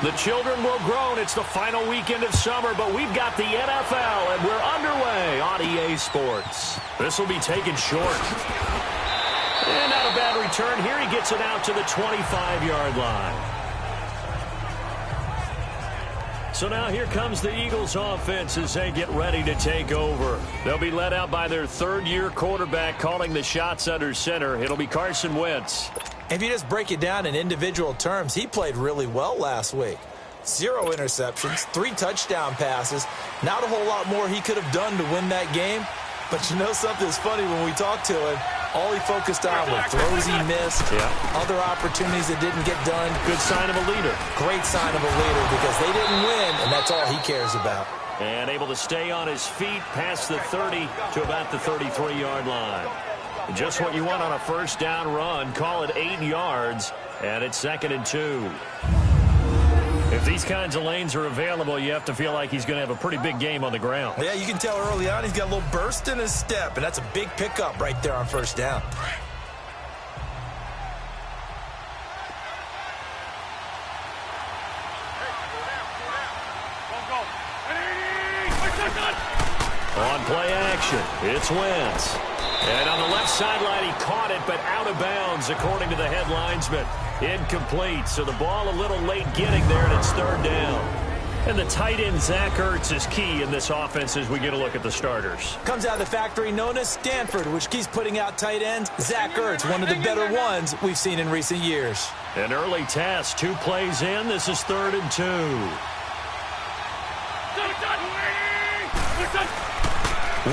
The children will groan. It's the final weekend of summer, but we've got the NFL, and we're underway on EA Sports. This will be taken short. And not a bad return here. He gets it out to the 25-yard line. So now here comes the Eagles offense as they get ready to take over. They'll be led out by their third-year quarterback calling the shots under center. It'll be Carson Wentz. If you just break it down in individual terms, he played really well last week. 0 interceptions, 3 touchdown passes. Not a whole lot more he could have done to win that game. But you know something's funny, when we talked to him, all he focused on were throws he missed, other opportunities that didn't get done. Good sign of a leader. Great sign of a leader, because they didn't win, and that's all he cares about. And able to stay on his feet past the 30 to about the 33-yard line. Just what you want on a first down run. Call it 8 yards, and it's 2nd and 2. If these kinds of lanes are available, you have to feel like he's going to have a pretty big game on the ground. Yeah, you can tell early on he's got a little burst in his step, and that's a big pickup right there on first down. On play action, it's Wentz. And on the left sideline, he caught it, but out of bounds, according to the head linesman. Incomplete, so the ball a little late getting there, and it's 3rd down. And the tight end, Zach Ertz, is key in this offense as we get a look at the starters. Comes out of the factory known as Stanford, which keeps putting out tight ends. Zach Ertz, one of the better ones we've seen in recent years. An early test, 2 plays in. This is 3rd and 2.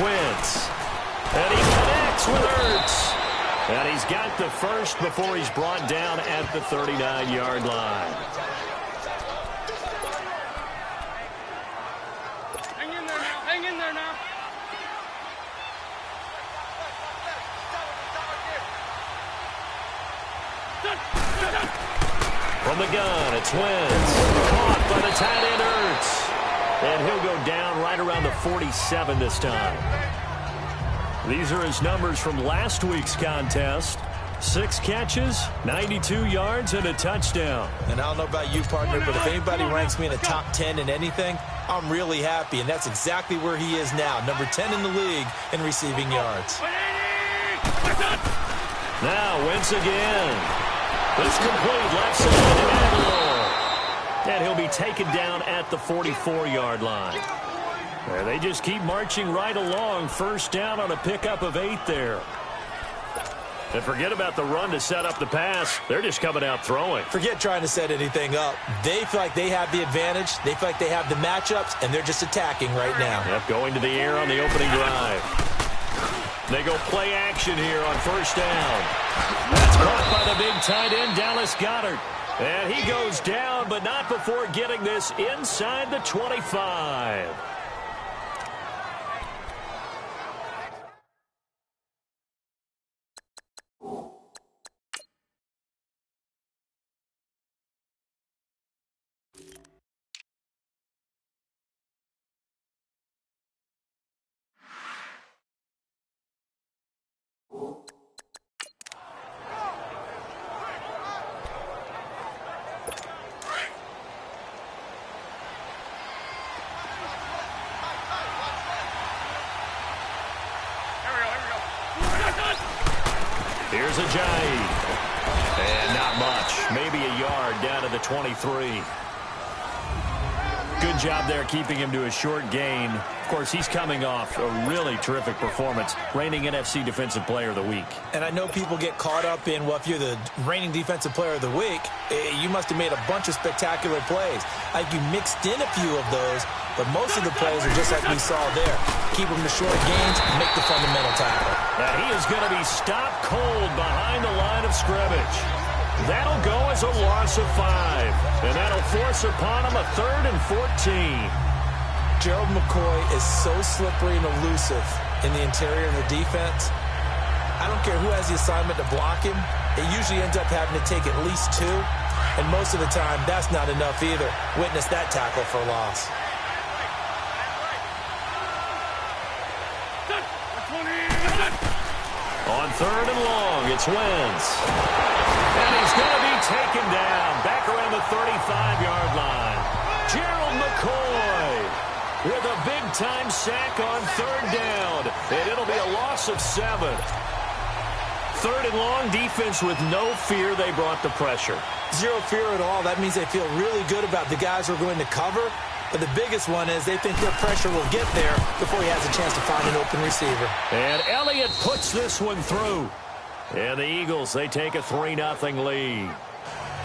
Wentz. And he connects with Ertz. And he's got the first before he's brought down at the 39-yard line. Hang in there now. Hang in there now. From the gun, it's Wentz. Caught by the tight end, Ertz. And he'll go down right around the 47 this time. These are his numbers from last week's contest. 6 catches, 92 yards, and a touchdown. And I don't know about you, partner, but if anybody ranks me in the top 10 in anything, I'm really happy, and that's exactly where he is now, number 10 in the league in receiving yards. Now, Wentz again. It's complete, left side, and he'll be taken down at the 44-yard line. And they just keep marching right along. First down on a pickup of 8 there. And forget about the run to set up the pass. They're just coming out throwing. Forget trying to set anything up. They feel like they have the advantage. They feel like they have the matchups, and they're just attacking right now. Yep, going to the air on the opening drive. They go play action here on first down. That's caught by the big tight end, Dallas Goedert. And he goes down, but not before getting this inside the 25. Here's a Ajayi. And not much. Maybe a yard down to the 23. Good job there keeping him to a short gain. Of course, he's coming off a really terrific performance, reigning NFC Defensive Player of the Week. And I know people get caught up in, well, if you're the reigning Defensive Player of the Week, you must have made a bunch of spectacular plays. I think you mixed in a few of those, but most of the plays are just like we saw there. Keep them to short gains, make the fundamental tackle. And he is going to be stopped cold behind the line of scrimmage. That'll go as a loss of 5. And that'll force upon him a 3rd and 14. Gerald McCoy is so slippery and elusive in the interior of the defense. I don't care who has the assignment to block him. It usually ends up having to take at least 2. And most of the time, that's not enough either. Witness that tackle for a loss. On 3rd and long, it's Wentz. And he's going to be taken down back around the 35-yard line. Gerald McCoy with a big-time sack on 3rd down, and it'll be a loss of 7. 3rd and long, defense with no fear. They brought the pressure. Zero fear at all. That means they feel really good about the guys who are going to cover. But the biggest one is they think their pressure will get there before he has a chance to find an open receiver. And Elliott puts this one through. And the Eagles, they take a 3-0 lead.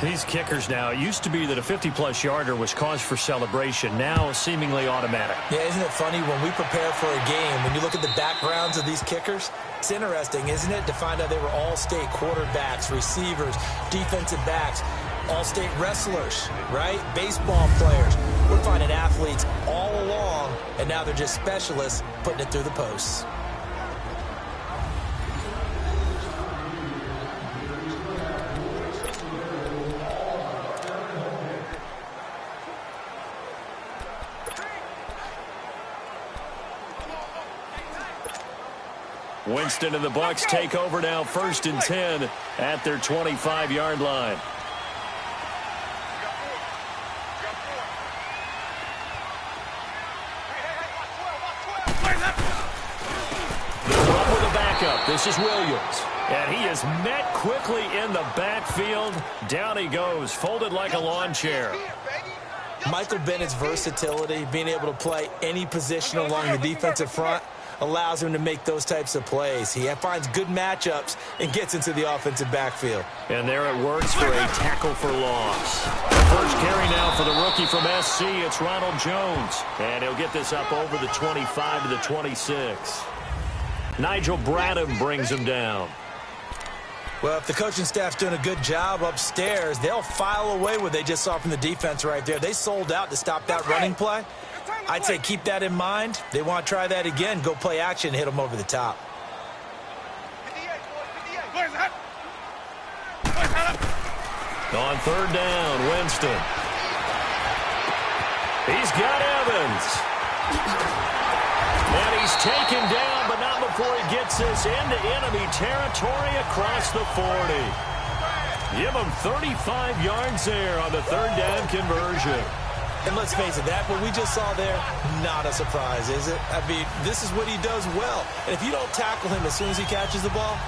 These kickers now, it used to be that a 50-plus yarder was cause for celebration. Now, seemingly automatic. Yeah, isn't it funny when we prepare for a game, when you look at the backgrounds of these kickers, it's interesting, isn't it, to find out they were all-state quarterbacks, receivers, defensive backs, all-state wrestlers, right? Baseball players. We're finding athletes all along, and now they're just specialists putting it through the posts. Winston and the Bucs take over now, 1st and 10 at their 25-yard line. This is Williams, and he is met quickly in the backfield. Down he goes, folded like a lawn chair. Michael Bennett's versatility, being able to play any position along the defensive front, allows him to make those types of plays. He finds good matchups and gets into the offensive backfield. And there it works for a tackle for loss. The first carry now for the rookie from SC. It's Ronald Jones, and he'll get this up over the 25 to the 26. Nigel Bradham brings him down. Well, if the coaching staff's doing a good job upstairs, they'll file away what they just saw from the defense right there. They sold out to stop that running play. I'd say keep that in mind. They want to try that again. Go play action, hit them over the top. On 3rd down, Winston. He's got Evans. And he's taken down, but not before he gets this into enemy territory across the 40. Give him 35 yards there on the 3rd down conversion. And let's face it, that what we just saw there, not a surprise, is it? I mean, this is what he does well. And if you don't tackle him as soon as he catches the ball,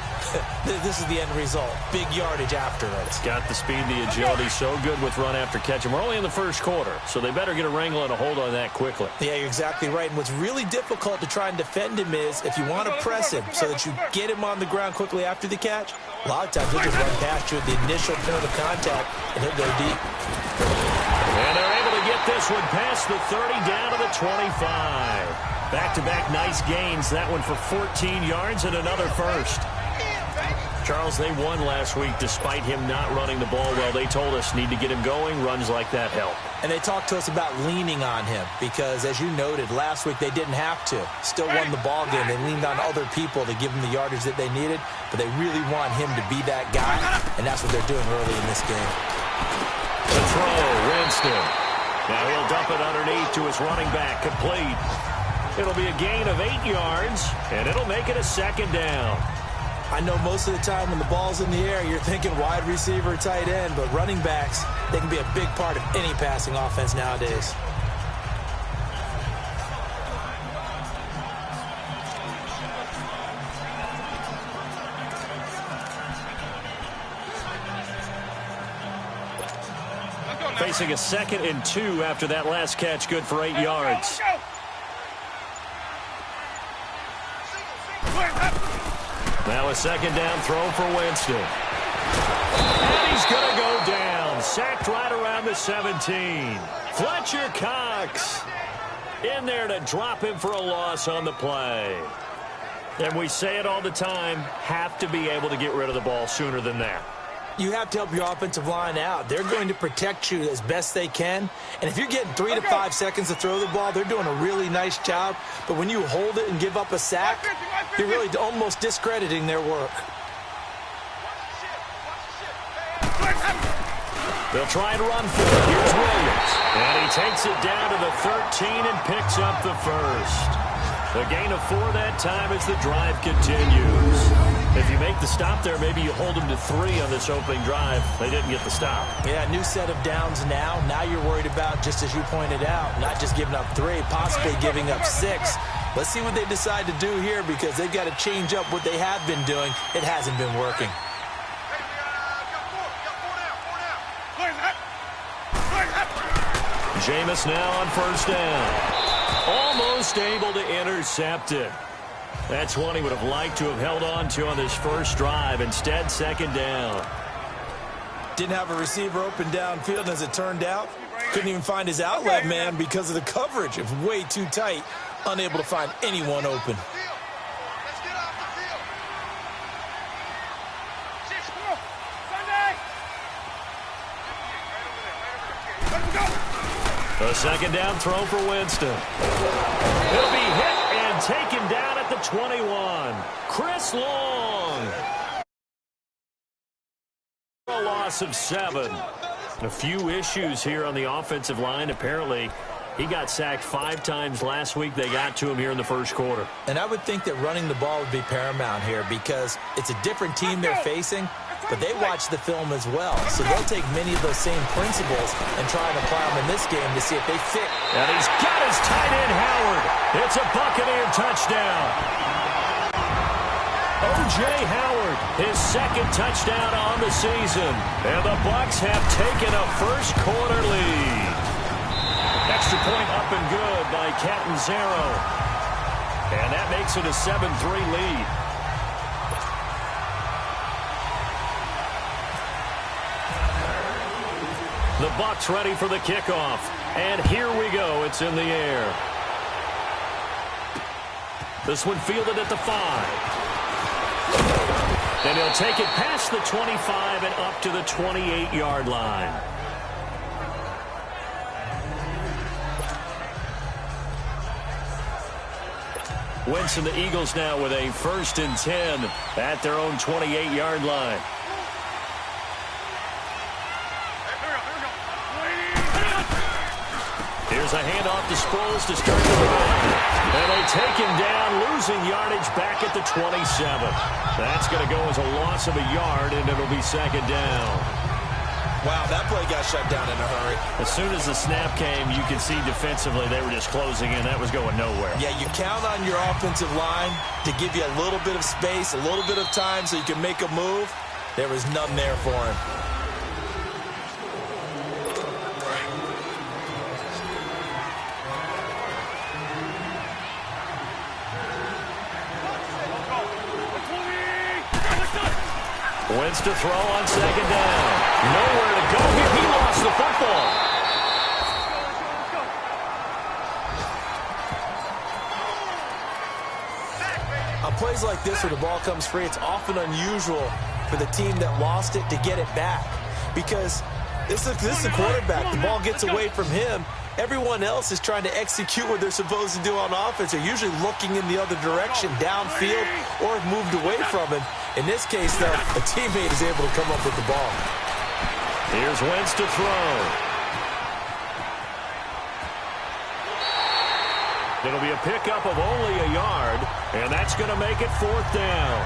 this is the end result. Big yardage after it. It's got the speed, the agility, so good with run after catch. And we're only in the 1st quarter, so they better get a wrangle and a hold on that quickly. Yeah, you're exactly right. And what's really difficult to try and defend him is if you want to press him so that you get him on the ground quickly after the catch, a lot of times he'll just run past you at the initial point of contact, and he'll go deep. And they're able to get this one past the 30 down to the 25. Back-to-back nice gains. That one for 14 yards and another first. Charles, they won last week despite him not running the ball well. They told us need to get him going. Runs like that help. And they talked to us about leaning on him because, as you noted, last week they didn't have to. Still won the ball game. They leaned on other people to give them the yardage that they needed, but they really want him to be that guy, and that's what they're doing early in this game. The throw, Winston. Now he'll dump it underneath to his running back, complete. It'll be a gain of 8 yards, and it'll make it a 2nd down. I know most of the time when the ball's in the air, you're thinking wide receiver, tight end, but running backs, they can be a big part of any passing offense nowadays. Facing a 2nd and 2 after that last catch, good for 8 yards. Now a 2nd down throw for Winston. And he's going to go down. Sacked right around the 17. Fletcher Cox in there to drop him for a loss on the play. And we say it all the time, have to be able to get rid of the ball sooner than that. You have to help your offensive line out. They're going to protect you as best they can. And if you're getting 3 to 5 seconds to throw the ball, they're doing a really nice job. But when you hold it and give up a sack, you're really almost discrediting their work. They'll try and run for it. Here's Williams. And he takes it down to the 13 and picks up the first. A gain of 4 that time as the drive continues. If you make the stop there, maybe you hold them to 3 on this opening drive. They didn't get the stop. Yeah, new set of downs now. Now you're worried about, just as you pointed out, not just giving up 3, possibly giving up 6. Let's see what they decide to do here, because they've got to change up what they have been doing. It hasn't been working. Jameis now on first down. Almost able to intercept it. That's one he would have liked to have held on to on this first drive. Instead, second down. Didn't have a receiver open downfield, and as it turned out, couldn't even find his outlet man because of the coverage. It was way too tight, unable to find anyone open. A second down throw for Winston. He'll be hit and taken down at the 21. Chris Long. A loss of 7. A few issues here on the offensive line. Apparently, he got sacked 5 times last week. They got to him here in the first quarter. And I would think that running the ball would be paramount here, because it's a different team they're facing, but they watch the film as well. So they'll take many of those same principles and try and apply them in this game to see if they fit. And he's got his tight end, Howard. It's a Buccaneer touchdown. O.J. Howard, his second touchdown on the season. And the Bucs have taken a first quarter lead. Extra point up and good by Catanzaro. And that makes it a 7-3 lead. The Bucs ready for the kickoff. And here we go. It's in the air. This one fielded at the 5. And he'll take it past the 25 and up to the 28-yard line. Winston, the Eagles now with a 1st and 10 at their own 28-yard line. Here's a handoff to Sproles to start the drive. And they take him down, losing yardage back at the 27. That's going to go as a loss of a yard, and it'll be second down. Wow, that play got shut down in a hurry. As soon as the snap came, you could see defensively they were just closing in. That was going nowhere. Yeah, you count on your offensive line to give you a little bit of space, a little bit of time so you can make a move. There was none there for him. Wins to throw on second down. Nowhere to go here. He lost the football. On plays like this where the ball comes free, it's often unusual for the team that lost it to get it back. Because this is the quarterback. The ball gets away from him. Everyone else is trying to execute what they're supposed to do on offense. They're usually looking in the other direction, downfield, or have moved away from him. In this case, though, a teammate is able to come up with the ball. Here's Wentz to throw. It'll be a pickup of only a yard, and that's going to make it 4th down.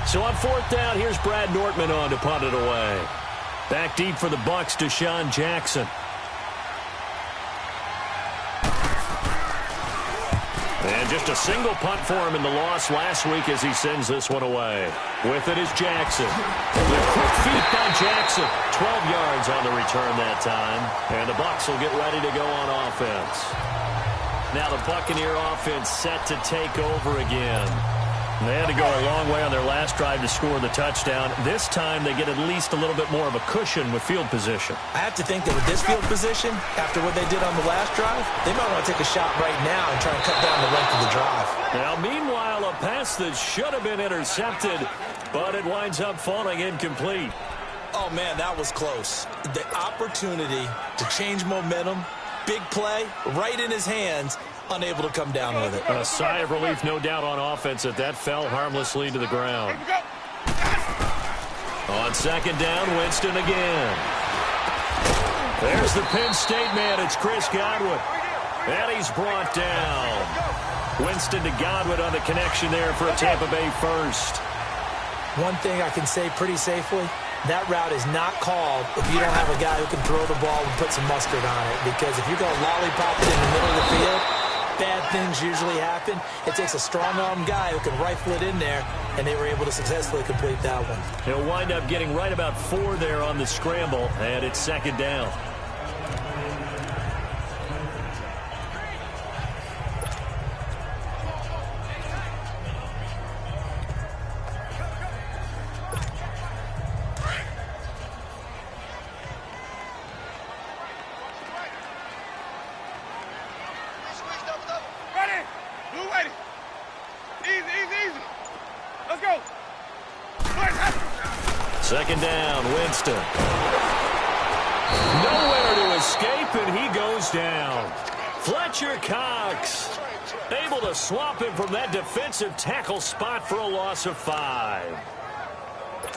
So on 4th down, here's Brad Nortman on to punt it away. Back deep for the Bucs, Deshaun Jackson. And just a single punt for him in the loss last week as he sends this one away. With it is Jackson. The quick feet by Jackson. 12 yards on the return that time. And the Bucs will get ready to go on offense. Now the Buccaneer offense set to take over again. They had to go a long way on their last drive to score the touchdown. This time they get at least a little bit more of a cushion with field position. I have to think that with this field position, after what they did on the last drive, they might want to take a shot right now and try and cut down the length of the drive. Now, meanwhile, a pass that should have been intercepted, but it winds up falling incomplete. Oh, man, that was close. The opportunity to change momentum, big play, right in his hands, unable to come down with it. A sigh of relief, no doubt, on offense that fell harmlessly to the ground. On second down, Winston again. There's the Penn State man. It's Chris Godwin. And he's brought down. Winston to Godwin on the connection there for a Tampa Bay first. One thing I can say pretty safely, that route is not called if you don't have a guy who can throw the ball and put some mustard on it. Because if you're going to lollipop it in the middle of the field, bad things usually happen. It takes a strong-arm guy who can rifle it in there, and they were able to successfully complete that one. He'll wind up getting right about 4 there on the scramble, and it's second down. Second down, Winston. Nowhere to escape, and he goes down. Fletcher Cox able to swap him from that defensive tackle spot for a loss of 5.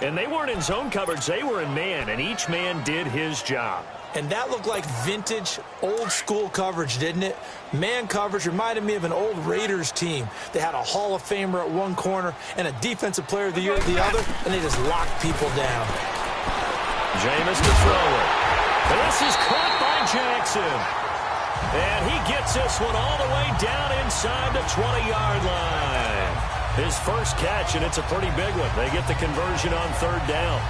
And they weren't in zone coverage. They were in man, and each man did his job. And that looked like vintage, old-school coverage, didn't it? Man coverage reminded me of an old Raiders team. They had a Hall of Famer at one corner and a Defensive Player of the Year at the other, and they just locked people down. Jameis to throw it. This is caught by Jackson. And he gets this one all the way down inside the 20-yard line. His first catch, and it's a pretty big one. They get the conversion on third down.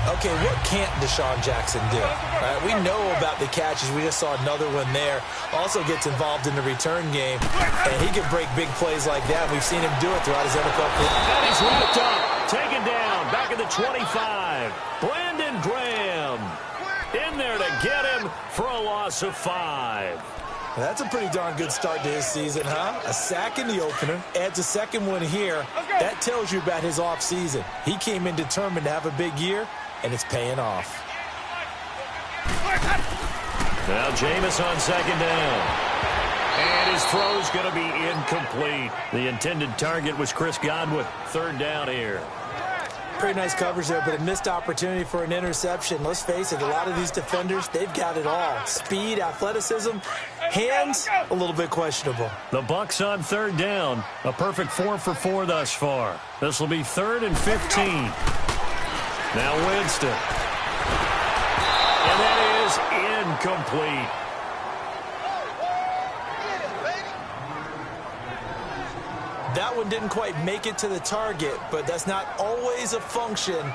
Okay, what can't Deshaun Jackson do? We know about the catches. We just saw another one there. Also gets involved in the return game, and he can break big plays like that. We've seen him do it throughout his NFL career. And he's wrapped up, taken down, back at the 25. Brandon Graham in there to get him for a loss of 5. That's a pretty darn good start to his season, huh? A sack in the opener, adds a second one here. That tells you about his offseason. He came in determined to have a big year, and it's paying off. Now Jameis on second down. And his throw's going to be incomplete. The intended target was Chris Godwin. Third down here. Pretty nice coverage there, but a missed opportunity for an interception. Let's face it, a lot of these defenders, they've got it all. Speed, athleticism, hands, a little bit questionable. The Bucs on third down. A perfect 4 for 4 thus far. This will be 3rd and 15. Now Winston. And that is incomplete. That one didn't quite make it to the target, but that's not always a function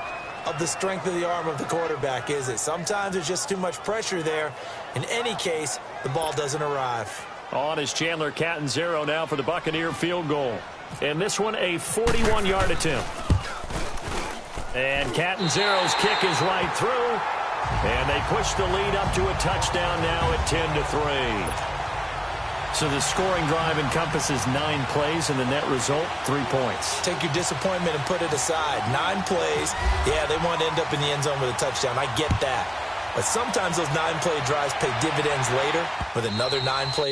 of the strength of the arm of the quarterback, is it? Sometimes there's just too much pressure there. In any case, the ball doesn't arrive. On is Chandler Catanzaro now for the Buccaneer field goal. And this one a 41-yard attempt. And Catanzaro's kick is right through. And they push the lead up to a touchdown now at 10-3. So the scoring drive encompasses 9 plays, and the net result, 3 points. Take your disappointment and put it aside. 9 plays. Yeah, they want to end up in the end zone with a touchdown. I get that. But sometimes those 9-play drives pay dividends later with another 9-play.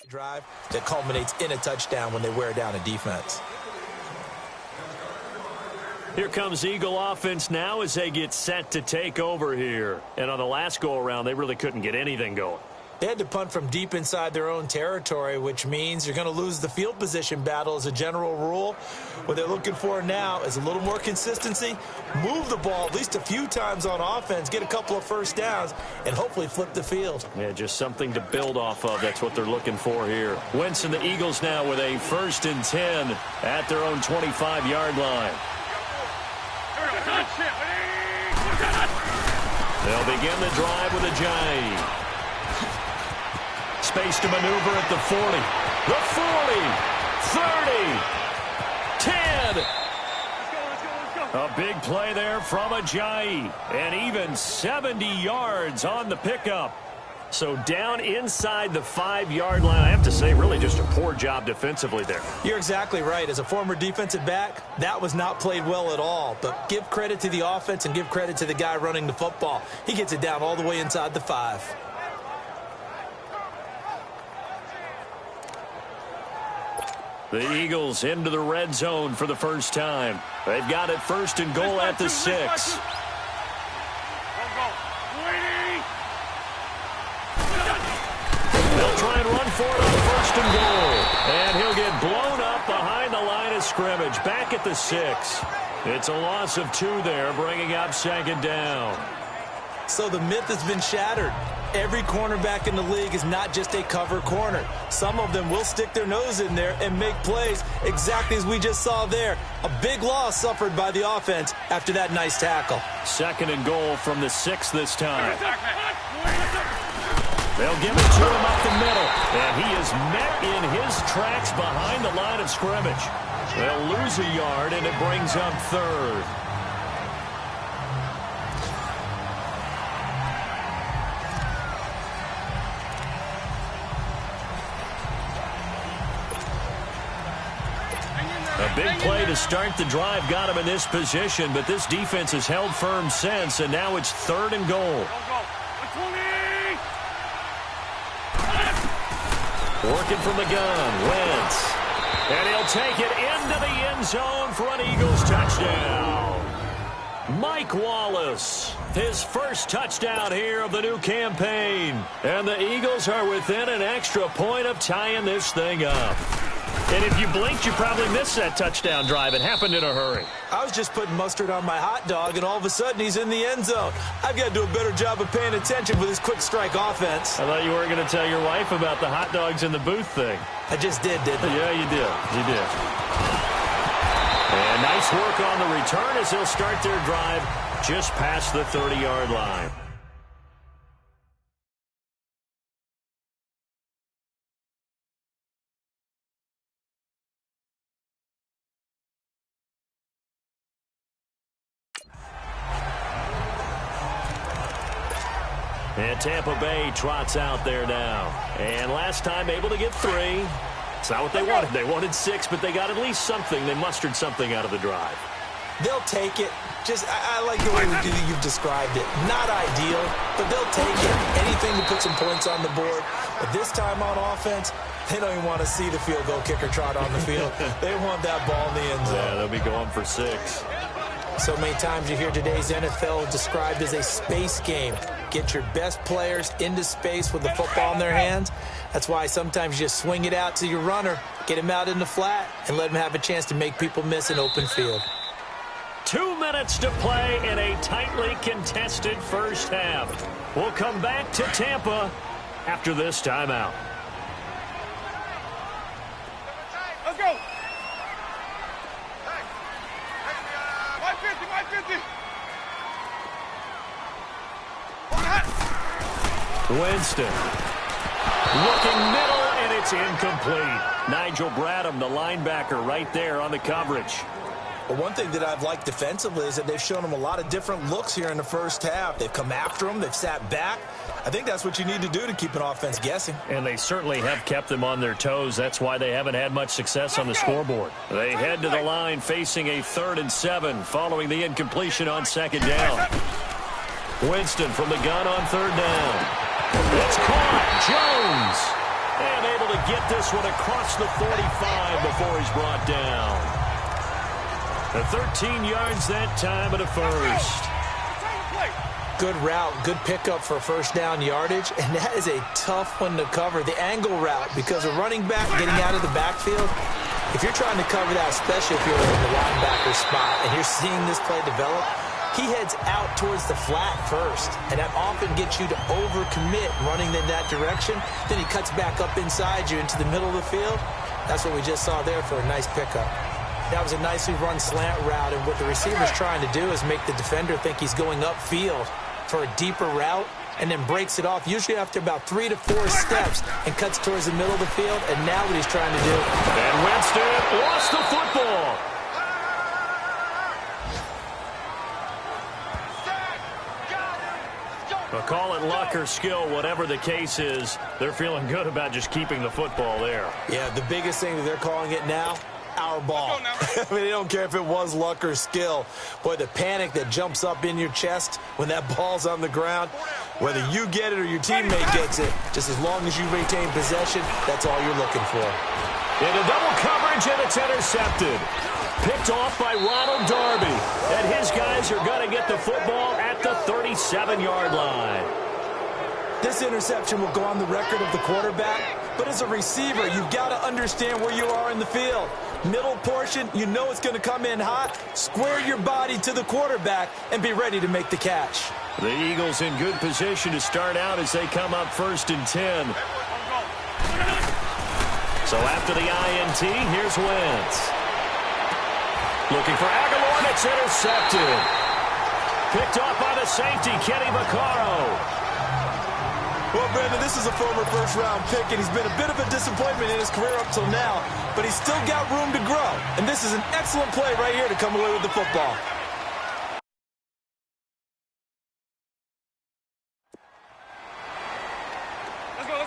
Drive that culminates in a touchdown when they wear down a defense. Here comes Eagle offense now as they get set to take over here. And on the last go-around, they really couldn't get anything going. They had to punt from deep inside their own territory, which means you're going to lose the field position battle as a general rule. What they're looking for now is a little more consistency, move the ball at least a few times on offense, get a couple of first downs, and hopefully flip the field. Yeah, just something to build off of. That's what they're looking for here. Wentz and the Eagles now with a 1st and 10 at their own 25-yard line. They'll begin the drive with a Giant. Space to maneuver at the 40, the 40, 30, 10. Let's go. A big play there from Ajayi, and even 70 yards on the pickup. So down inside the 5-yard line. I have to say, really just a poor job defensively there. You're exactly right. As a former defensive back, that was not played well at all. But give credit to the offense and give credit to the guy running the football. He gets it down all the way inside the 5. The Eagles into the red zone for the first time. They've got it 1st and goal at the 6. They'll try and run for it on 1st and goal. And he'll get blown up behind the line of scrimmage. Back at the 6. It's a loss of 2 there, bringing up 2nd down. So the myth has been shattered. Every cornerback in the league is not just a cover corner. Some of them will stick their nose in there and make plays exactly as we just saw there. A big loss suffered by the offense after that nice tackle. 2nd and goal from the 6 this time. They'll give it to him up the middle. And he is met in his tracks behind the line of scrimmage. They'll lose a yard, and it brings up 3rd. A big play to start the drive got him in this position, but this defense has held firm since, and now it's 3rd and goal. Working from the gun, Wentz. And he'll take it into the end zone for an Eagles touchdown. Mike Wallace, his first touchdown here of the new campaign. And the Eagles are within an extra point of tying this thing up. And if you blinked, you probably missed that touchdown drive. It happened in a hurry. I was just putting mustard on my hot dog, and all of a sudden he's in the end zone. I've got to do a better job of paying attention with this quick strike offense. I thought you weren't going to tell your wife about the hot dogs in the booth thing. I just did, didn't I? Yeah, you did. You did. And nice work on the return as they'll start their drive just past the 30-yard line. And Tampa Bay trots out there now. And last time able to get 3. It's not what they wanted. They wanted 6, but they got at least something. They mustered something out of the drive. They'll take it. I like the way you've described it. Not ideal, but they'll take it. Anything to put some points on the board. But this time on offense, they don't even want to see the field goal kicker trot on the field. They want that ball in the end zone. Yeah, they'll be going for 6. So many times you hear today's NFL described as a space game. Get your best players into space with the football in their hands. That's why sometimes you just swing it out to your runner, get him out in the flat, and let him have a chance to make people miss an open field. 2 minutes to play in a tightly contested first half. We'll come back to Tampa after this timeout. Let's go. 50. Winston. Looking middle, and it's incomplete. Nigel Bradham, the linebacker, right there on the coverage. Well, one thing that I've liked defensively is that they've shown them a lot of different looks here in the first half. They've come after them. They've sat back. I think that's what you need to do to keep an offense guessing. And they certainly have kept them on their toes. That's why they haven't had much success on the scoreboard. They head to the line facing a 3rd and 7 following the incompletion on 2nd down. Winston from the gun on 3rd down. It's caught. Jones. And able to get this one across the 45 before he's brought down. The 13 yards that time at a first. Good route, good pickup for first down yardage, and that is a tough one to cover. The angle route, because a running back getting out of the backfield, if you're trying to cover that, especially if you're in the linebacker spot and you're seeing this play develop, he heads out towards the flat first, and that often gets you to overcommit running in that direction. Then he cuts back up inside you into the middle of the field. That's what we just saw there for a nice pickup. That was a nicely run slant route, and what the receiver's trying to do is make the defender think he's going upfield for a deeper route, and then breaks it off, usually after about 3 to 4 steps, and cuts towards the middle of the field, and now what he's trying to do. And Winston lost the football. But call it luck or skill, whatever the case is, they're feeling good about just keeping the football there. Yeah, the biggest thing that they're calling it now, our ball. I mean, they don't care if it was luck or skill. Boy, the panic that jumps up in your chest when that ball's on the ground, whether you get it or your teammate gets it, just as long as you retain possession, that's all you're looking for. Into double coverage, and it's intercepted. Picked off by Ronald Darby. And his guys are going to get the football at the 37-yard line. This interception will go on the record of the quarterback, but as a receiver, you've got to understand where you are in the field. Middle portion, you know it's going to come in hot. Square your body to the quarterback and be ready to make the catch. The Eagles in good position to start out as they come up 1st and 10. So after the INT, here's Wentz. Looking for Aguilar, and it's intercepted. Picked off by the safety, Kenny Vaccaro. Well, Brandon, this is a former first-round pick, and he's been a bit of a disappointment in his career up till now, but he's still got room to grow. And this is an excellent play right here to come away with the football. Let's go.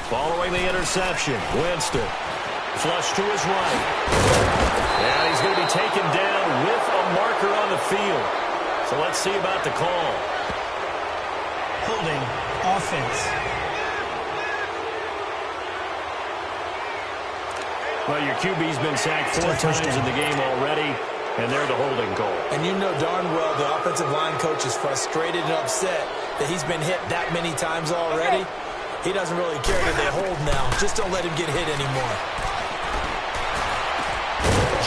Following the interception, Winston. Flush to his right. And he's going to be taken down with a marker on the field. So let's see about the call. Holding offense. Well, your QB's been sacked 4 times in the game already, and they're the holding call. And you know darn well the offensive line coach is frustrated and upset that he's been hit that many times already. He doesn't really care that they hold now. Just don't let him get hit anymore.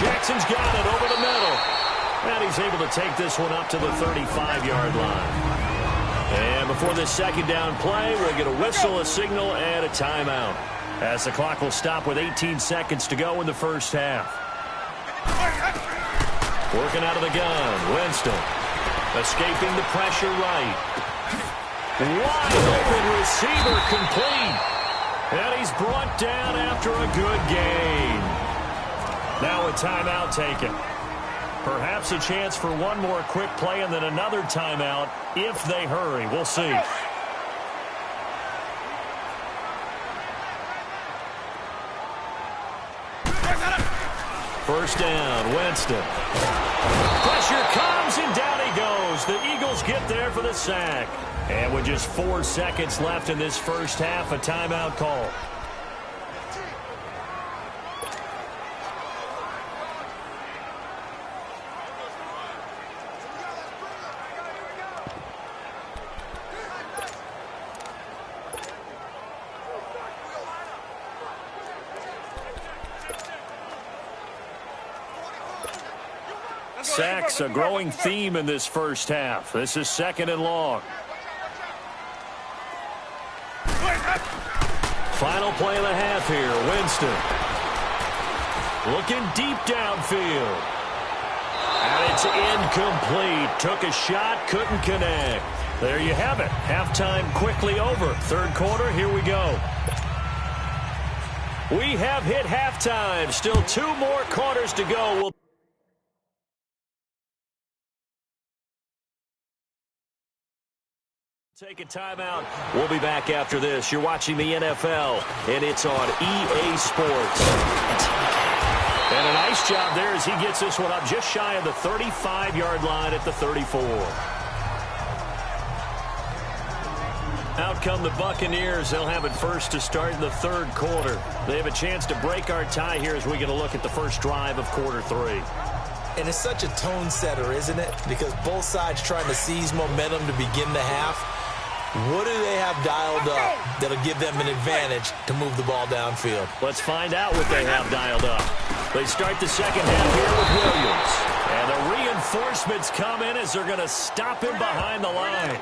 Jackson's got it over the middle. And he's able to take this one up to the 35-yard line. And before this second down play, we'll get a whistle, a signal, and a timeout, as the clock will stop with 18 seconds to go in the first half. Working out of the gun, Winston. Escaping the pressure right. Wide open receiver complete. And he's brought down after a good gain. Now a timeout taken. Perhaps a chance for one more quick play and then another timeout if they hurry. We'll see. First down, Winston. Pressure comes, and down he goes. The Eagles get there for the sack. And with just 4 seconds left in this first half, a timeout call. Sacks, a growing theme in this first half. This is 2nd and long. Final play of the half here. Winston. Looking deep downfield. And it's incomplete. Took a shot, couldn't connect. There you have it. Halftime quickly over. Third quarter, here we go. We have hit halftime. Still 2 more quarters to go. We'll take a timeout. We'll be back after this. You're watching the NFL, and it's on EA Sports. And a nice job there as he gets this one up just shy of the 35-yard line at the 34. Out come the Buccaneers. They'll have it first to start in the third quarter. They have a chance to break our tie here as we get a look at the first drive of quarter 3. And it's such a tone setter, isn't it? Because both sides trying to seize momentum to begin the half. What do they have dialed up that'll give them an advantage to move the ball downfield? Let's find out what they have dialed up. They start the second half here with Williams. And the reinforcements come in as they're going to stop him behind the line.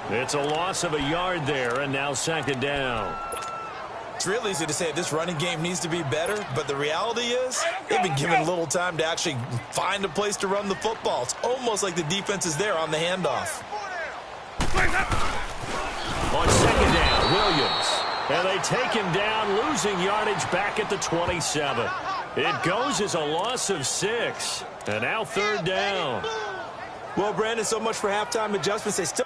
It's a loss of a yard there, and now second down. It's real easy to say this running game needs to be better, but the reality is they've been given little time to actually find a place to run the football. It's almost like the defense is there on the handoff. On second down, Williams. And they take him down, losing yardage back at the 27. It goes as a loss of 6. And now third down. Well, Brandon, so much for halftime adjustments. They still...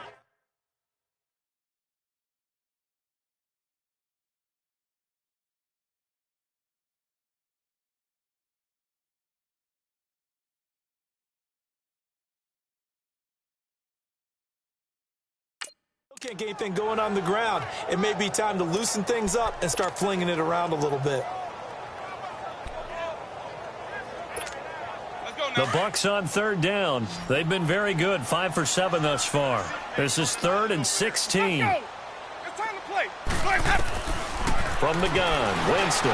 Can't get anything going on the ground. It may be time to loosen things up and start flinging it around a little bit. The Bucs on third down. They've been very good, 5 for 7 thus far. This is 3rd and 16. It's time to play. From the gun, Winston.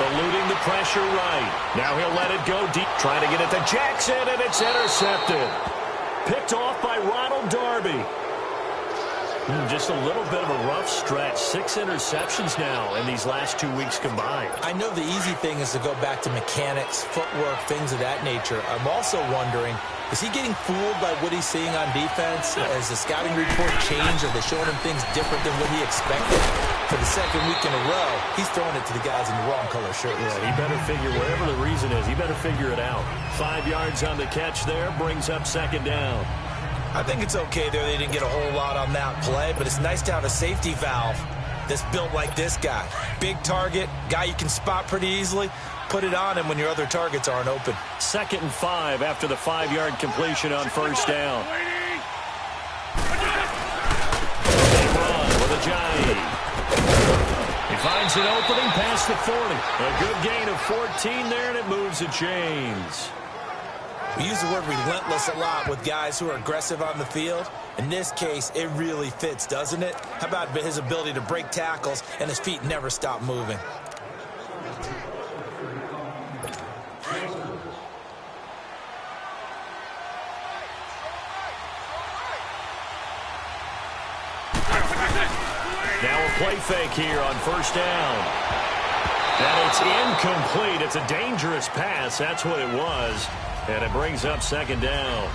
Eluding the pressure right. Now he'll let it go deep. Trying to get it to Jackson, and it's intercepted. Picked off by Ronald Darby. Just a little bit of a rough stretch. 6 interceptions now in these last 2 weeks combined. I know the easy thing is to go back to mechanics, footwork, things of that nature. I'm also wondering, is he getting fooled by what he's seeing on defense? Has the scouting report changed? Are they showing him things different than what he expected? For the second week in a row, he's throwing it to the guys in the wrong color shirts. Yeah, he better figure, whatever the reason is, he better figure it out. 5 yards on the catch there, brings up second down. I think it's okay there. They didn't get a whole lot on that play, but it's nice to have a safety valve that's built like this guy. Big target, guy you can spot pretty easily. Put it on him when your other targets aren't open. 2nd and 5 after the 5-yard completion on first down. They run with a jive. He finds an opening past the 40. A good gain of 14 there, and it moves the chains. We use the word relentless a lot with guys who are aggressive on the field. In this case, it really fits, doesn't it? How about his ability to break tackles and his feet never stop moving? Now a play fake here on first down. And it's incomplete. It's a dangerous pass. That's what it was. And it brings up second down.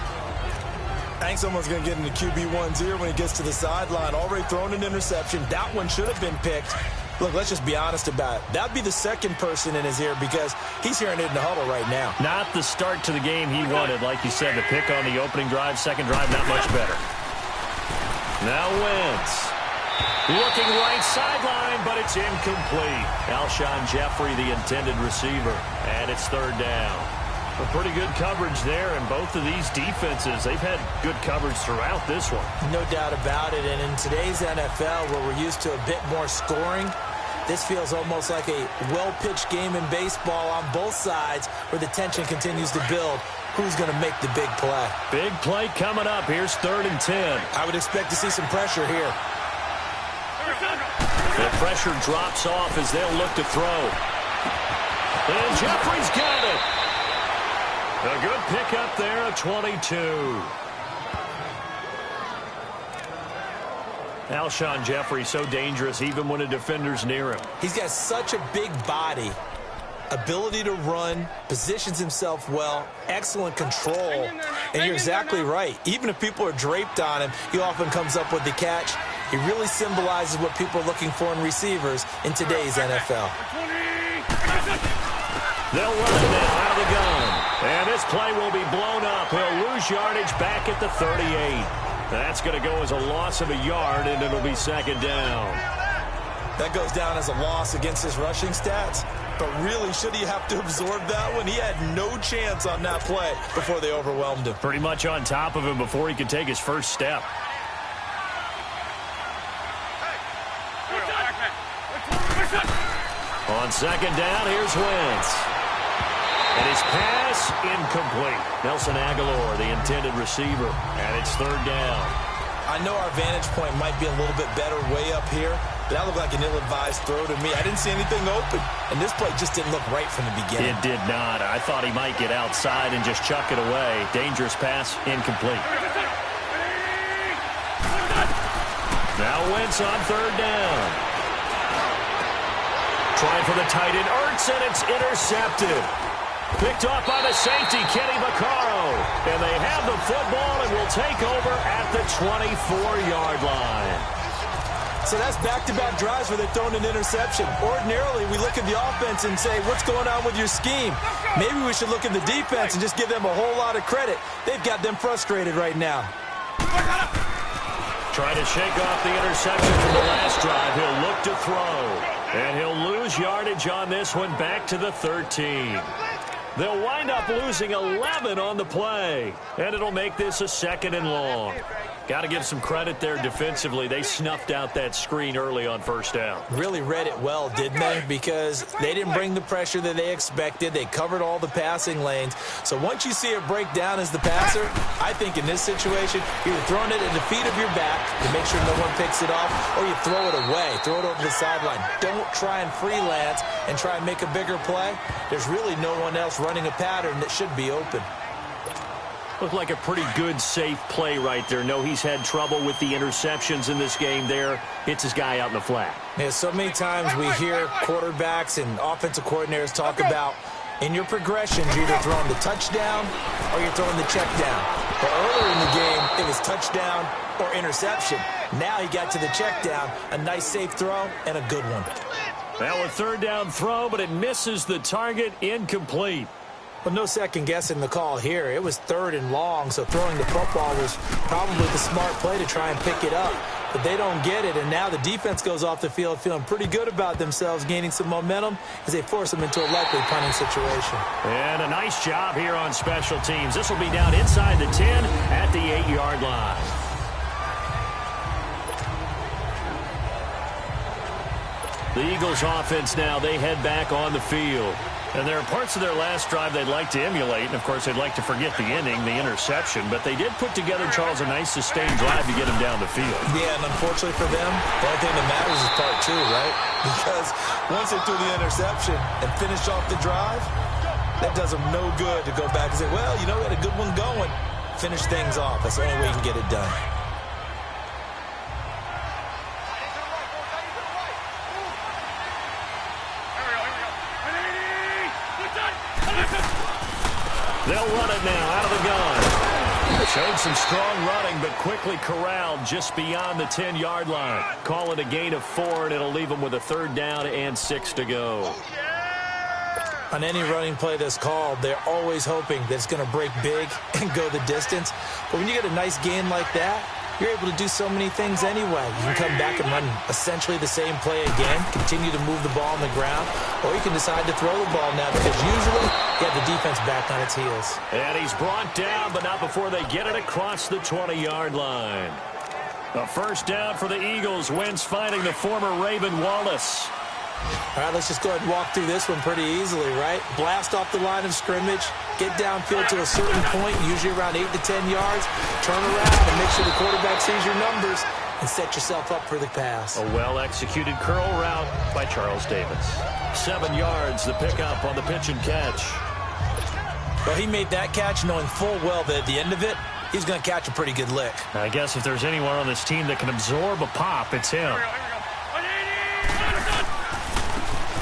I think someone's going to get into QB1's ear when he gets to the sideline. Already thrown an interception. That one should have been picked. Look, let's just be honest about it. That'd be the second person in his ear because he's hearing it in the huddle right now. Not the start to the game he wanted. Like you said, the pick on the opening drive, second drive, not much better. Now Wentz. Looking right sideline, but it's incomplete. Alshon Jeffrey, the intended receiver. And it's third down. A pretty good coverage there, and both of these defenses, they've had good coverage throughout this one. No doubt about it, and in today's NFL, where we're used to a bit more scoring, this feels almost like a well-pitched game in baseball on both sides where the tension continues to build. Who's going to make the big play? Big play coming up. Here's 3rd and 10. I would expect to see some pressure here. The pressure drops off as they'll look to throw. And Jeffrey's got it. A good pickup there at 22. Alshon Jeffrey so dangerous even when a defender's near him. He's got such a big body, ability to run, positions himself well, excellent control. And you're exactly right. Even if people are draped on him, he often comes up with the catch. He really symbolizes what people are looking for in receivers in today's NFL. They'll run it now out of the gun. And this play will be blown up. He'll lose yardage back at the 38. That's going to go as a loss of a yard, and it'll be second down. That goes down as a loss against his rushing stats. But really, should he have to absorb that one? He had no chance on that play before they overwhelmed him. Pretty much on top of him before he could take his first step. On second down, here's Wentz. And his pass incomplete. Nelson Aguilar, the intended receiver, and it's third down. I know our vantage point might be a little bit better way up here, but that looked like an ill-advised throw to me. I didn't see anything open, and this play just didn't look right from the beginning. It did not. I thought he might get outside and just chuck it away. Dangerous pass, incomplete. Now Wentz on third down. Trying for the tight end, Ertz, and it's intercepted. Picked off by the safety, Kenny Vaccaro. And they have the football and will take over at the 24-yard line. So that's back-to-back drives where they've thrown an interception. Ordinarily, we look at the offense and say, what's going on with your scheme? Maybe we should look at the defense and just give them a whole lot of credit. They've got them frustrated right now. Trying to shake off the interception from the last drive. He'll look to throw. And he'll lose yardage on this one back to the 13. They'll wind up losing 11 on the play. And it'll make this a second and long. Got to give some credit there defensively. They snuffed out that screen early on first down. Really read it well, didn't they? Because they didn't bring the pressure that they expected. They covered all the passing lanes. So once you see it break down as the passer, I think in this situation, you're throwing it at the feet of your back to make sure no one picks it off, or you throw it away, throw it over the sideline. Don't try and freelance and try and make a bigger play. There's really no one else running a pattern that should be open. Looked like a pretty good, safe play right there. No, he's had trouble with the interceptions in this game there. Hits his guy out in the flat. Yeah, so many times we hear quarterbacks and offensive coordinators talk about in your progressions, you're either throwing the touchdown or you're throwing the check down. But earlier in the game, it was touchdown or interception. Now he got to the check down, a nice safe throw, and a good one. Well, a third down throw, but it misses the target, incomplete. Well, no second guessing the call here. It was third and long, so throwing the football was probably the smart play to try and pick it up. But they don't get it, and now the defense goes off the field feeling pretty good about themselves, gaining some momentum as they force them into a likely punting situation. And a nice job here on special teams. This will be down inside the 10 at the 8-yard line. The Eagles offense now, they head back on the field. And there are parts of their last drive they'd like to emulate. And, of course, they'd like to forget the ending, the interception. But they did put together, Charles, a nice sustained drive to get him down the field. Yeah, and unfortunately for them, the only thing that matters is part two, right? Because once they threw the interception and finished off the drive, that does them no good to go back and say, well, you know, we had a good one going. Finish things off. That's the only way you can get it done. They'll run it now out of the gun. Showed some strong running, but quickly corralled just beyond the 10-yard line. Call it a gain of 4, and it'll leave them with a third down and 6 to go. On any running play that's called, they're always hoping that it's going to break big and go the distance. But when you get a nice gain like that, you're able to do so many things anyway. You can come back and run essentially the same play again, continue to move the ball on the ground, or you can decide to throw the ball now because usually you have the defense back on its heels. And he's brought down, but not before they get it across the 20-yard line. A first down for the Eagles. Wentz finding the former Raven Wallace. All right, let's just go ahead and walk through this one pretty easily, right? Blast off the line of scrimmage, get downfield to a certain point, usually around 8 to 10 yards, turn around and make sure the quarterback sees your numbers and set yourself up for the pass. A well-executed curl route by Charles Davis. 7 yards, the pickup on the pitch and catch. Well, he made that catch knowing full well that at the end of it, he's going to catch a pretty good lick. I guess if there's anyone on this team that can absorb a pop, it's him.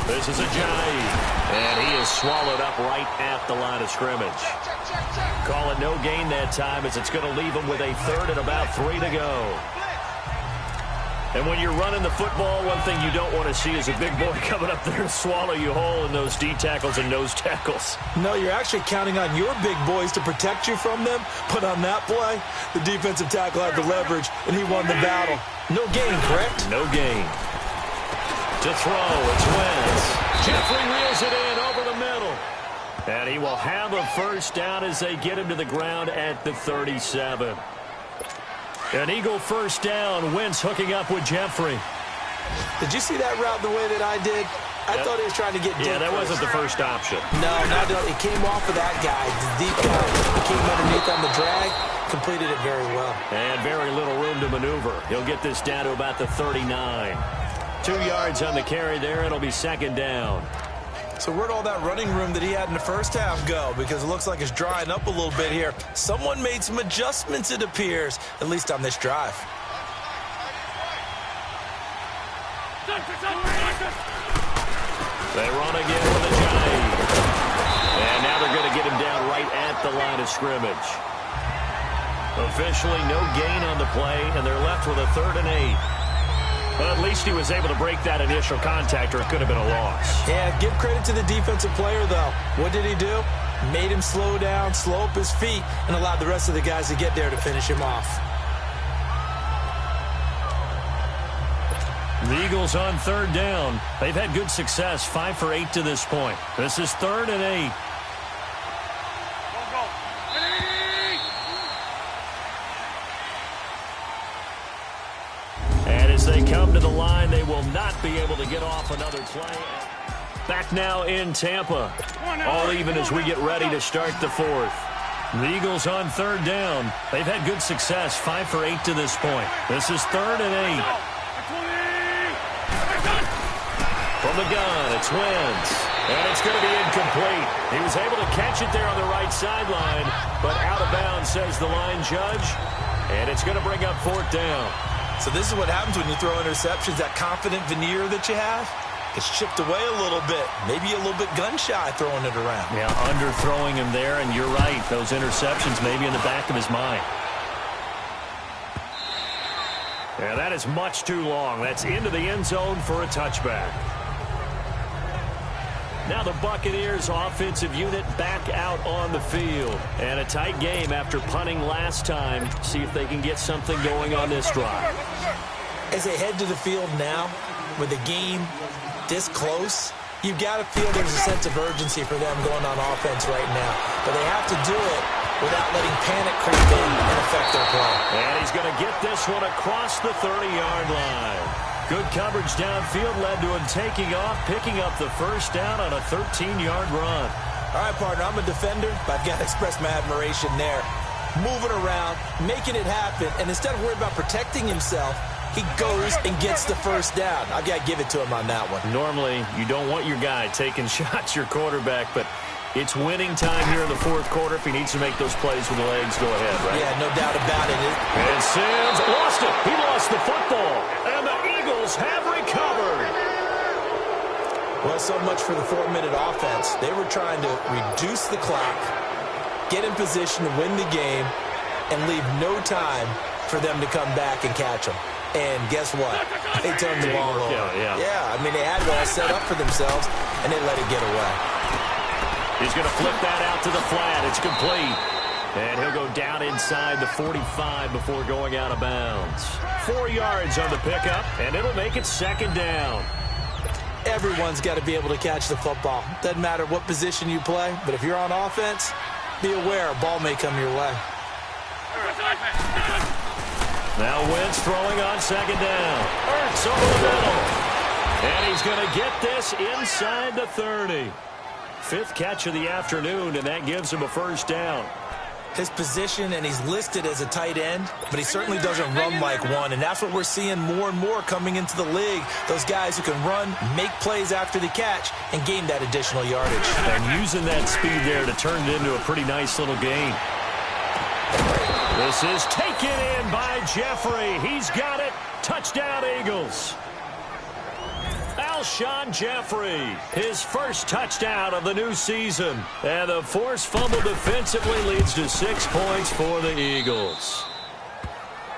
This is Ajayi, and he is swallowed up right at the line of scrimmage. Call it no gain that time as it's going to leave him with a third and about 3 to go. And when you're running the football, one thing you don't want to see is a big boy coming up there to swallow you whole in those D tackles and nose tackles. No, you're actually counting on your big boys to protect you from them, but on that play, the defensive tackle had the leverage, and he won the battle. No gain, correct? No gain. To throw, it's Wentz. Jeffrey reels it in over the middle. And he will have a first down as they get him to the ground at the 37. An Eagle first down. Wentz hooking up with Jeffrey. Did you see that route the way that I did? I thought he was trying to get deep. Yeah, that wasn't the first option. No, it came off of that guy, the deep guy. He came underneath on the drag, completed it very well. And very little room to maneuver. He'll get this down to about the 39. 2 yards on the carry there. It'll be second down. So where'd all that running room that he had in the first half go? Because it looks like it's drying up a little bit here. Someone made some adjustments, it appears, at least on this drive. They run again with a jive. And now they're going to get him down right at the line of scrimmage. Officially no gain on the play, and they're left with a 3rd and 8. Well, at least he was able to break that initial contact, or it could have been a loss. Yeah, give credit to the defensive player, though. What did he do? Made him slow down, slow up his feet, and allowed the rest of the guys to get there to finish him off. The Eagles on 3rd down. They've had good success, 5 for 8 to this point. This is 3rd and 8. And as they come to the line, they will not be able to get off another play. Back now in Tampa. All even as we get ready to start the 4th. The Eagles on 3rd down. They've had good success, 5 for 8 to this point. This is 3rd and 8. From the gun, it's Wentz. And it's going to be incomplete. He was able to catch it there on the right sideline, but out of bounds, says the line judge. And it's going to bring up 4th down. So this is what happens when you throw interceptions. That confident veneer that you have, it's chipped away a little bit. Maybe a little bit gun-shy throwing it around. Yeah, underthrowing him there, and you're right. Those interceptions maybe in the back of his mind. Yeah, that is much too long. That's into the end zone for a touchback. Now the Buccaneers offensive unit back out on the field. And a tight game after punting last time. See if they can get something going on this drive. As they head to the field now, with the game this close, you've got to feel there's a sense of urgency for them going on offense right now. But they have to do it without letting panic creep in and affect their play. And he's going to get this one across the 30-yard line. Good coverage downfield led to him taking off, picking up the first down on a 13-yard run. All right, partner, I'm a defender, but I've got to express my admiration there. Moving around, making it happen, and instead of worrying about protecting himself, he goes and gets the first down. I've got to give it to him on that one. Normally, you don't want your guy taking shots, your quarterback, but it's winning time here in the 4th quarter. If he needs to make those plays with the legs, go ahead, right? Yeah, no doubt about it. And Sims lost it. He lost the football. And the Eagles have recovered. Well, so much for the 4-minute offense. They were trying to reduce the clock, get in position to win the game, and leave no time for them to come back and catch them. And guess what? They turned the ball over. Yeah, I mean, they had it all set up for themselves, and they let it get away. He's going to flip that out to the flat. It's complete. And he'll go down inside the 45 before going out of bounds. 4 yards on the pickup, and it'll make it second down. Everyone's got to be able to catch the football. Doesn't matter what position you play, but if you're on offense, be aware a ball may come your way. Now Wentz throwing on second down. Ertz over the middle. And he's going to get this inside the 30. 5th catch of the afternoon, and that gives him a first down. His position, and he's listed as a tight end, but he certainly doesn't run like one, and that's what we're seeing more and more coming into the league. Those guys who can run, make plays after the catch, and gain that additional yardage. And using that speed there to turn it into a pretty nice little gain. This is taken in by Jeffrey. He's got it. Touchdown, Eagles. Alshon Jeffrey, his first touchdown of the new season. And the forced fumble defensively leads to 6 points for the Eagles.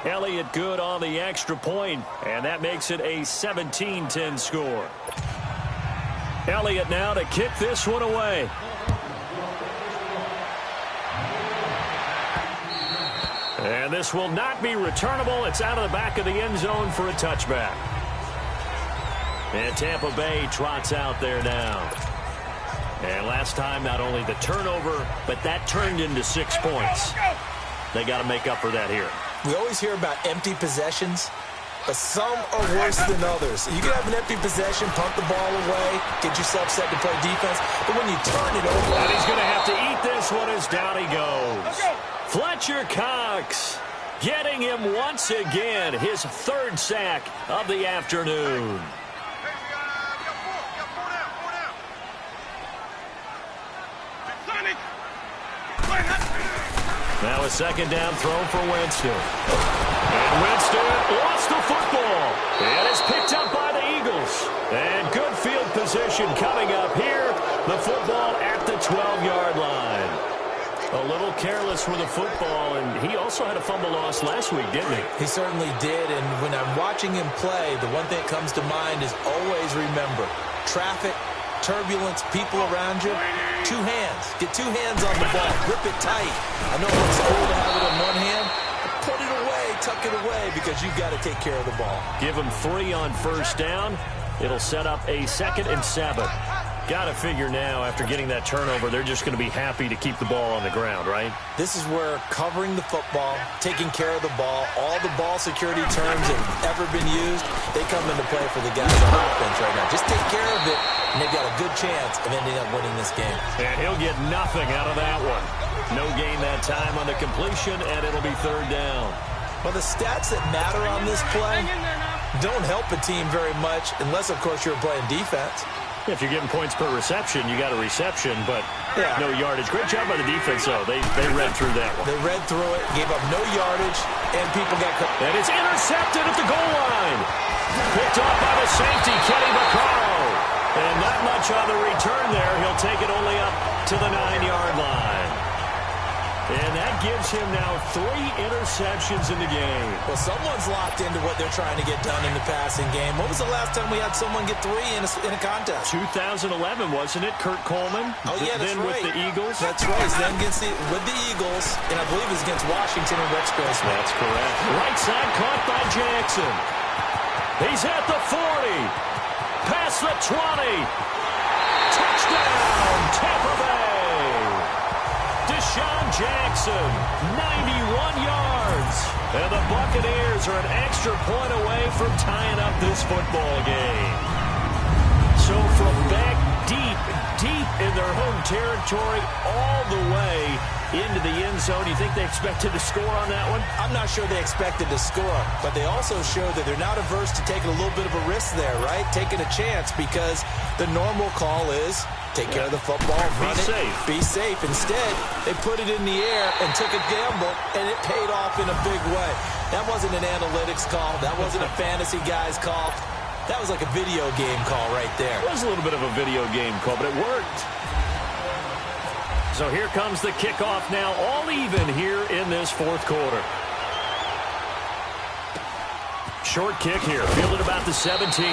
Elliott good on the extra point, and that makes it a 17-10 score. Elliott now to kick this one away. And this will not be returnable. It's out of the back of the end zone for a touchback. And Tampa Bay trots out there now. And last time, not only the turnover, but that turned into 6 points. They got to make up for that here. We always hear about empty possessions, but some are worse than others. You can have an empty possession, punt the ball away, get yourself set to play defense, but when you turn it over... And he's going to have to eat this one as down he goes. Fletcher Cox getting him once again, his third sack of the afternoon. Now a second down throw for Winston. And Winston lost the football. And it's picked up by the Eagles. And good field position coming up here. The football at the 12-yard line. A little careless with the football, and he also had a fumble loss last week, didn't he? He certainly did, and when I'm watching him play, the one thing that comes to mind is always remember, traffic, turbulence, people around you, two hands. Get two hands on the ball. Grip it tight. I know it's cool to have it in one hand, but put it away, tuck it away, because you've got to take care of the ball. Give him 3 on first down. It'll set up a 2nd and 7. Got to figure now, after getting that turnover, they're just going to be happy to keep the ball on the ground, right? This is where covering the football, taking care of the ball, all the ball security terms that have ever been used, they come into play for the guys on offense right now. Just take care of it, and they've got a good chance of ending up winning this game. And he'll get nothing out of that one. No gain that time on the completion, and it'll be 3rd down. Well, the stats that matter on this play don't help a team very much, unless, of course, you're playing defense. If you're getting points per reception, you got a reception, but no yardage. Great job by the defense, though. They read through that one. They read through it, gave up no yardage, and people got cut. And it's intercepted at the goal line. Picked off by the safety, Kenny Vaccaro. And not much on the return there. He'll take it only up to the 9-yard line. And that gives him now 3 interceptions in the game. Well, someone's locked into what they're trying to get done in the passing game. When was the last time we had someone get 3 in a contest? 2011, wasn't it? Kurt Coleman. Oh, yeah, that's then right. With the Eagles. That's right. Then with the Eagles, and I believe it was against Washington and Rex Grossman. That's correct. Right side caught by Jackson. He's at the 40. Past the 20. Touchdown, Tampa Bay. Deshaun Jackson, 91 yards. And the Buccaneers are an extra point away from tying up this football game. So from back deep in their home territory, all the way into the end zone, you think they expected to score on that one? I'm not sure they expected to score, but they also showed that they're not averse to taking a little bit of a risk there, right? Taking a chance, because the normal call is take care of the football, run it, be safe. Instead, they put it in the air and took a gamble, and it paid off in a big way. That wasn't an analytics call. That wasn't a fantasy guy's call. That was like a video game call right there. It was a little bit of a video game call, but it worked. So here comes the kickoff now, all even here in this 4th quarter. Short kick here, fielded about the 17.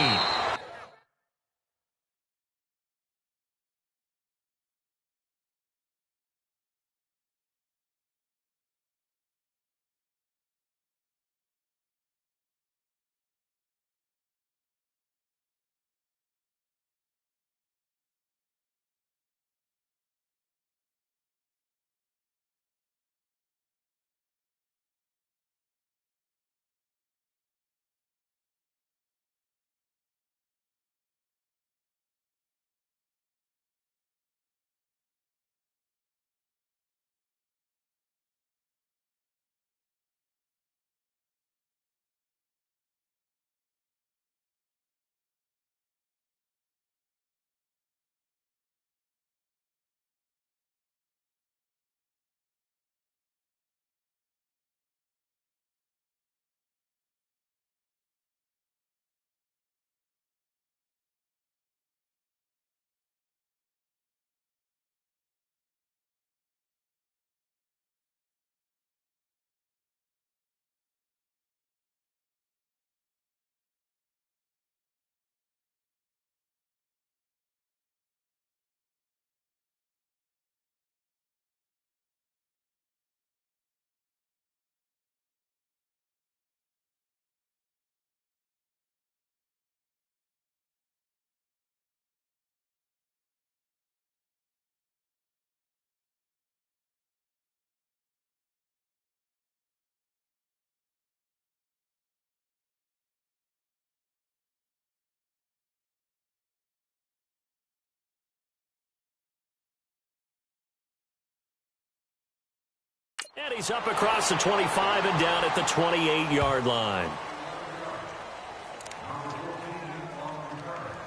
And he's up across the 25 and down at the 28-yard line.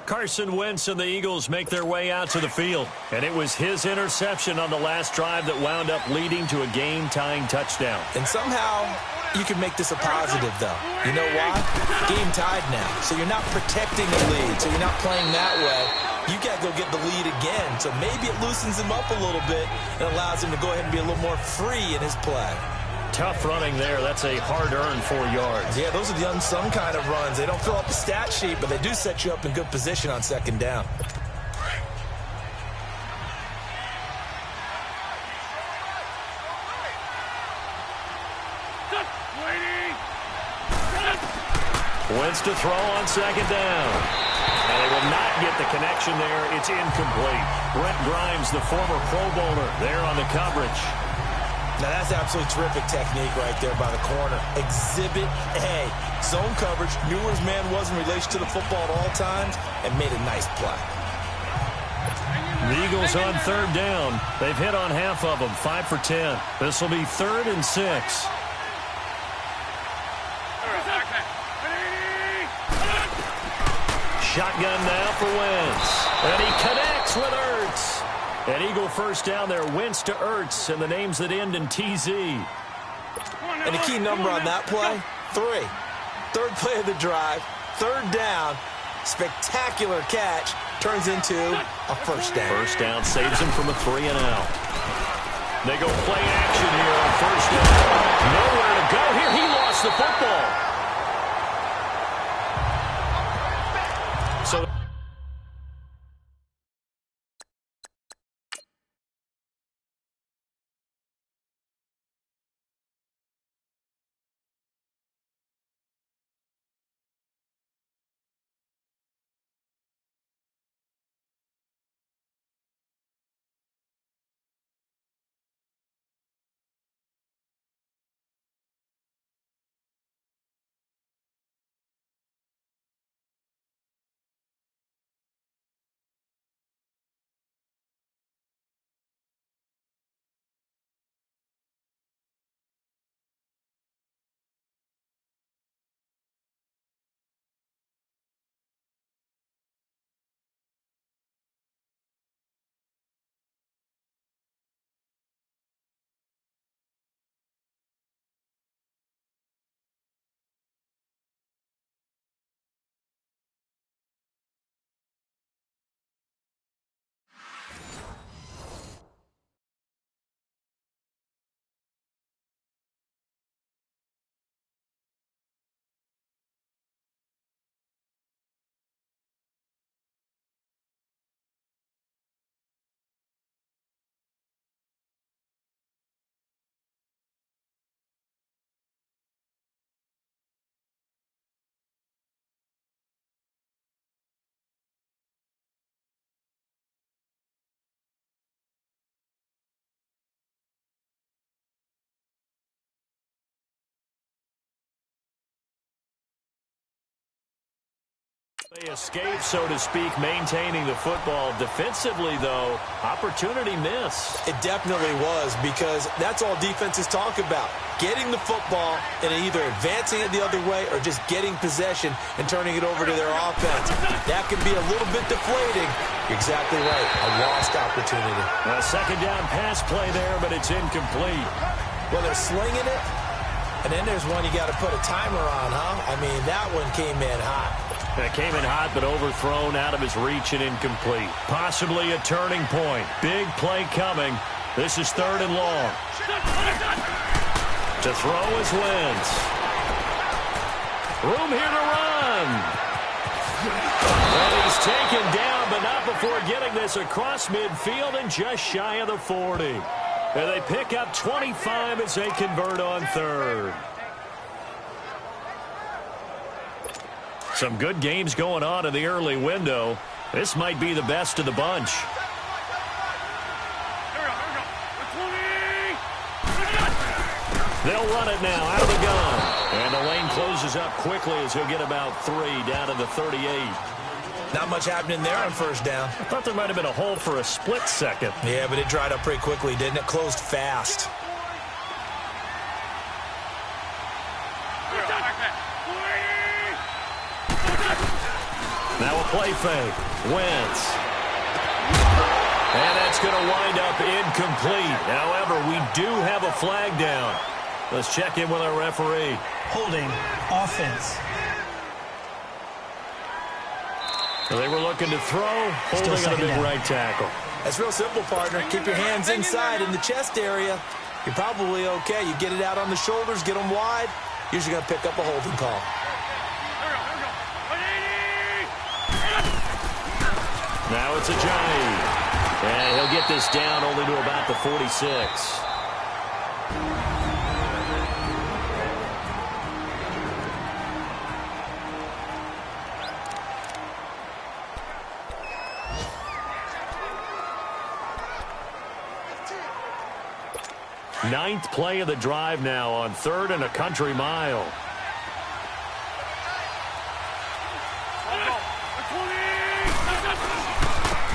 Carson Wentz and the Eagles make their way out to the field. And it was his interception on the last drive that wound up leading to a game-tying touchdown. And somehow you can make this a positive, though. You know why? Game tied now. So you're not protecting the lead. So you're not playing that way. You got to go get the lead again. So maybe it loosens him up a little bit and allows him to go ahead and be a little more free in his play. Tough running there. That's a hard-earned 4 yards. Yeah, those are the unsung kind of runs. They don't fill up the stat sheet, but they do set you up in good position on second down. Wentz to throw on second down. And they will not get the connection there. It's incomplete. Brent Grimes, the former Pro Bowler, there on the coverage. Now, that's absolutely terrific technique right there by the corner. Exhibit A. Zone coverage. Knew where his man was in relation to the football at all times and made a nice play. The Eagles on third down. They've hit on half of them, 5 for 10. This will be 3rd and 6. Shotgun now for Wentz. And he connects with Ertz. An Eagle first down there, Wentz to Ertz, and the names that end in TZ. And the key number on that play, 3. Third play of the drive, third down, spectacular catch, turns into a first down. First down saves him from a 3 and out. They go play action here on first down. Nowhere to go here. He lost the football. So they escape, so to speak, maintaining the football. Defensively, though, opportunity missed. It definitely was, because that's all defenses talk about. Getting the football and either advancing it the other way or just getting possession and turning it over to their offense. That can be a little bit deflating. You're exactly right. A lost opportunity. A second down pass play there, but it's incomplete. Well, they're slinging it, and then there's one you got to put a timer on, huh? I mean, that one came in hot. That came in hot, but overthrown, out of his reach and incomplete. Possibly a turning point. Big play coming. This is 3rd and long. To throw is Wentz. Room here to run. And he's taken down, but not before getting this across midfield and just shy of the 40. And they pick up 25 as they convert on 3rd. Some good games going on in the early window. This might be the best of the bunch. They'll run it now out of the gun. And the lane closes up quickly as he'll get about 3 down to the 38. Not much happening there on first down. I thought there might have been a hole for a split second. Yeah, but it dried up pretty quickly, didn't it? Closed fast. Now a play fake. Wentz. And that's going to wind up incomplete. However, we do have a flag down. Let's check in with our referee. Holding offense. They were looking to throw, holding on a big right tackle. That's real simple, partner. Keep your hands inside in the chest area. You're probably okay. You get it out on the shoulders, get them wide. Usually going to pick up a holding call. Now it's a Ajayi. And he'll get this down only to about the 46. Ninth play of the drive now on 3rd and a country mile.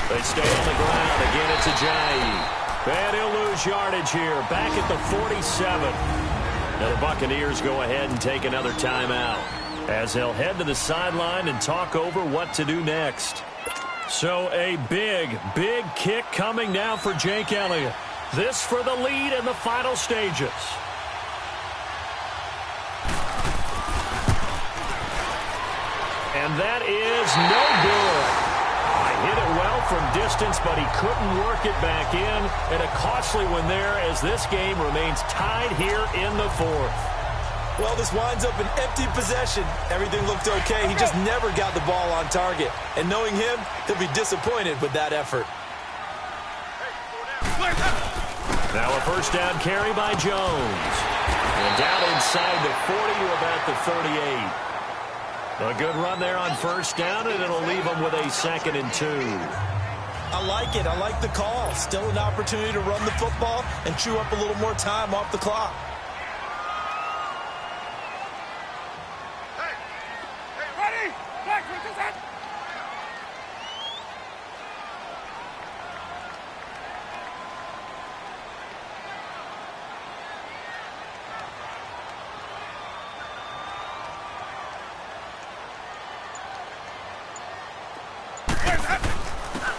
They stay on the ground. Again, it's Ajayi. And he'll lose yardage here. Back at the 47. Now the Buccaneers go ahead and take another timeout as they'll head to the sideline and talk over what to do next. So a big kick coming now for Jake Elliott. This for the lead in the final stages. And that is no good. Hit it well from distance, but he couldn't work it back in. And a costly one there as this game remains tied here in the 4th. Well, this winds up an empty possession. Everything looked okay. He just never got the ball on target. And knowing him, he'll be disappointed with that effort. Now a first down carry by Jones. And down inside the 40 to about the 38. A good run there on first down, and it'll leave them with a 2nd and 2. I like it. I like the call. Still an opportunity to run the football and chew up a little more time off the clock. Hey, ready? Black, what is that?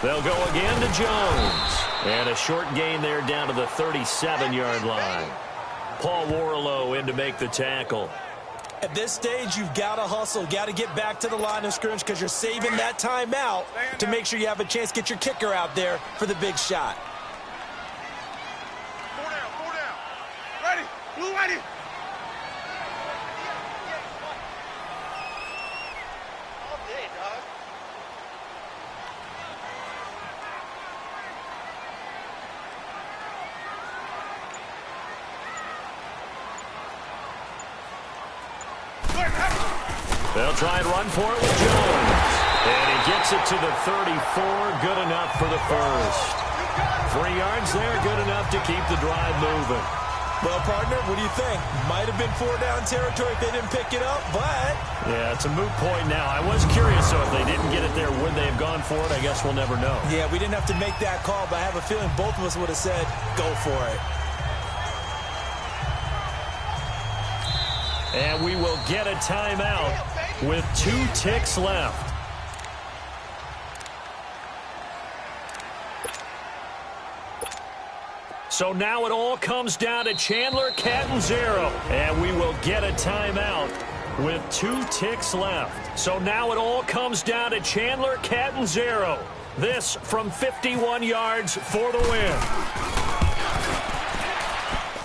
They'll go again to Jones. And a short gain there down to the 37-yard line. Paul Warlow in to make the tackle. At this stage, you've got to hustle. Got to get back to the line of scrimmage because you're saving that timeout to make sure you have a chance to get your kicker out there for the big shot. 4 down. Ready? Blue ready. All day, dog. They'll try and run for it with Jones. And he gets it to the 34. Good enough for the first. 3 yards there. Good enough to keep the drive moving. Well, partner, what do you think? Might have been 4-down territory if they didn't pick it up, but... Yeah, it's a moot point now. I was curious, so if they didn't get it there, would they have gone for it? I guess we'll never know. Yeah, we didn't have to make that call, but I have a feeling both of us would have said, go for it. And we will get a timeout with 2 ticks left. So now it all comes down to Chandler Catanzaro. And we will get a timeout with 2 ticks left. So now it all comes down to Chandler Catanzaro. This from 51 yards for the win.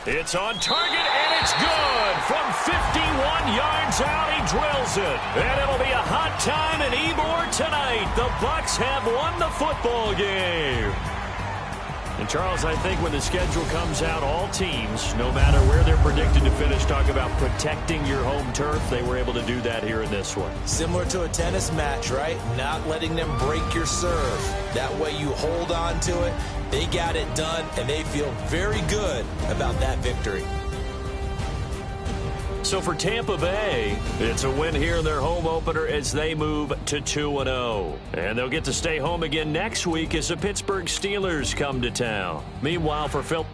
It's on target, and it's good. From 51 yards out, he drills it. And it'll be a hot time in Ybor tonight. The Bucs have won the football game. And, Charles, I think when the schedule comes out, all teams, no matter where they're predicted to finish, talk about protecting your home turf. They were able to do that here in this one. Similar to a tennis match, right? Not letting them break your serve. That way you hold on to it. They got it done, and they feel very good about that victory. So for Tampa Bay, it's a win here in their home opener as they move to 2-0. And they'll get to stay home again next week as the Pittsburgh Steelers come to town. Meanwhile, for Phil...